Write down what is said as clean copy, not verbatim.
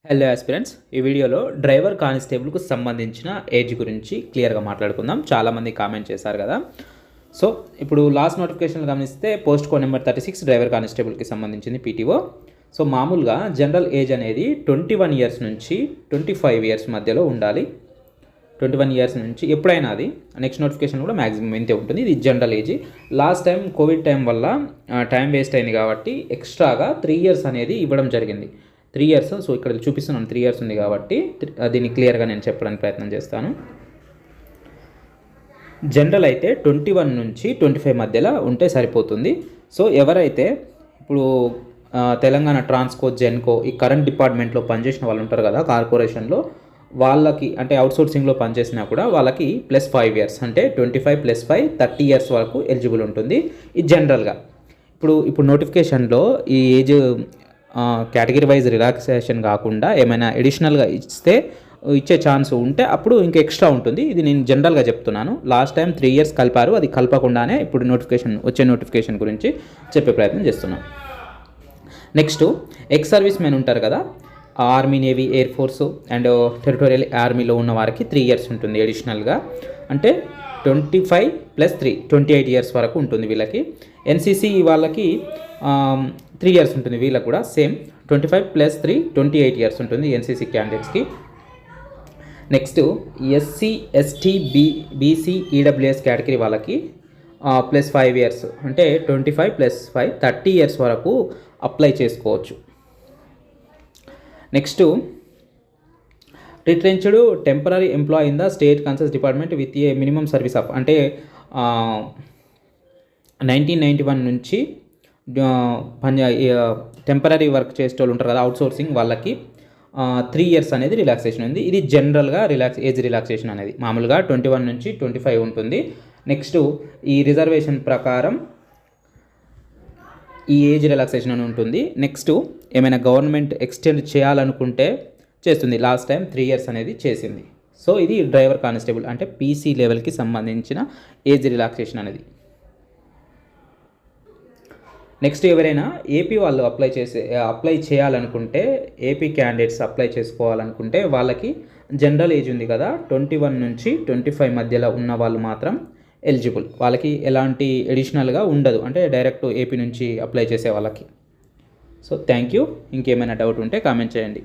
Hello aspirants, ఈ వీడియోలో driver కానిస్టేబుల్కు సంబంధించిన ఏజ్ గురించి క్లియర్గా మాట్లాడుకుందాం. చాలామంది కామెంట్ చేశారు కదా. సో ఇప్పుడు లాస్ట్ నోటిఫికేషన్లు గమనిస్తే పోస్ట్ కోడ్ నెంబర్ 36 డ్రైవర్ కానిస్టేబుల్కి సంబంధించింది పీటీఓ. సో మామూలుగా జనరల్ ఏజ్ అనేది 21 ఇయర్స్ నుంచి 25 ఇయర్స్ మధ్యలో ఉండాలి. 21 ఇయర్స్ నుంచి ఎప్పుడైనా అది నెక్స్ట్ నోటిఫికేషన్ కూడా మ్యాక్సిమం ఇంతే ఉంటుంది. ఇది general age. Last time Covid time వల్ల టైం వేస్ట్ అయింది కాబట్టి ఎక్స్ట్రాగా 3 ఇయర్స్ అనేది ఇవ్వడం జరిగింది. 3 ఇయర్స్. సో ఇక్కడ చూపిస్తున్నాను 3 ఇయర్స్ ఉంది కాబట్టి దీన్ని క్లియర్గా నేను చెప్పడానికి ప్రయత్నం చేస్తాను. జనరల్ అయితే 21 నుంచి 25 మధ్యలో ఉంటే సరిపోతుంది. సో ఎవరైతే ఇప్పుడు తెలంగాణ ట్రాన్స్కో, జెన్కో ఈ కరెంట్ డిపార్ట్మెంట్లో పనిచేసిన వాళ్ళు ఉంటారు కదా కార్పొరేషన్లో, వాళ్ళకి అంటే అవుట్సోర్సింగ్లో పనిచేసినా కూడా వాళ్ళకి +5 ఇయర్స్ అంటే 25 + 5 30 ఇయర్స్ వరకు ఎలిజిబుల్ ఉంటుంది. ఇది జనరల్గా. ఇప్పుడు నోటిఫికేషన్లో ఈ ఏజ్ కేటగిరీ వైజ్ రిలాక్సేషన్ కాకుండా ఏమైనా అడిషనల్గా ఇచ్చే ఛాన్స్ ఉంటే అప్పుడు ఇంకా ఎక్స్ట్రా ఉంటుంది. ఇది నేను జనరల్గా చెప్తున్నాను. లాస్ట్ టైం 3 ఇయర్స్ కలిపారు, అది కలపకుండానే ఇప్పుడు వచ్చే నోటిఫికేషన్ గురించి చెప్పే ప్రయత్నం చేస్తున్నాను. నెక్స్ట్ ఎక్స్ సర్వీస్ మెన్ ఉంటారు కదా, army, navy, air force and territorial ఆర్మీలో ఉన్న వారికి 3 ఇయర్స్ ఉంటుంది అడిషనల్గా. అంటే 25 + 3 28 ఇయర్స్ వరకు ఉంటుంది వీళ్ళకి. ఎన్సీసీ వాళ్ళకి 3 ఇయర్స్ ఉంటుంది, వీళ్ళకి కూడా సేమ్ 25 + 3 28 ఇయర్స్ ఉంటుంది ఎన్సీసీ క్యాండిడేట్స్కి. Next SC, ST, BC, EWS category వాళ్ళకి +5 ఇయర్స్ అంటే 25 + 5 30 ఇయర్స్ వరకు అప్లై చేసుకోవచ్చు. Next retrenched temporary employee in the state concern department with a minimum service of అంటే 1991 నుంచి టెంపరరీ వర్క్ చేసే వాళ్ళు ఉంటారు కదా అవుట్సోర్సింగ్, వాళ్ళకి 3 ఇయర్స్ అనేది రిలాక్సేషన్ ఉంది. ఇది జనరల్గా ఏజ్ రిలాక్సేషన్ అనేది మామూలుగా 21 నుంచి 25 ఉంటుంది. నెక్స్ట్ ఈ రిజర్వేషన్ ప్రకారం ఈ ఏజ్ రిలాక్సేషన్ అని ఉంటుంది. నెక్స్ట్ ఏమైనా గవర్నమెంట్ ఎక్స్టెండ్ చేయాలనుకుంటే చేస్తుంది. లాస్ట్ టైం 3 ఇయర్స్ అనేది చేసింది. సో ఇది డ్రైవర్ కానిస్టేబుల్ అంటే పీసీ లెవెల్కి సంబంధించిన ఏజ్ రిలాక్సేషన్ అనేది. నెక్స్ట్ ఎవరైనా ఏపీ వాళ్ళు అప్లై చేయాలనుకుంటే, ఏపీ క్యాండిడేట్స్ అప్లై చేసుకోవాలనుకుంటే వాళ్ళకి జనరల్ ఏజ్ ఉంది కదా 21 నుంచి 25 మధ్యలో ఉన్న వాళ్ళు మాత్రం ఎలిజిబుల్. వాళ్ళకి ఎలాంటి అడిషనల్గా ఉండదు, అంటే డైరెక్ట్ ఏపీ నుంచి అప్లై చేసే వాళ్ళకి. So thank you. ఇంకేమైనా డౌట్ ఉంటే కామెంట్ చేయండి.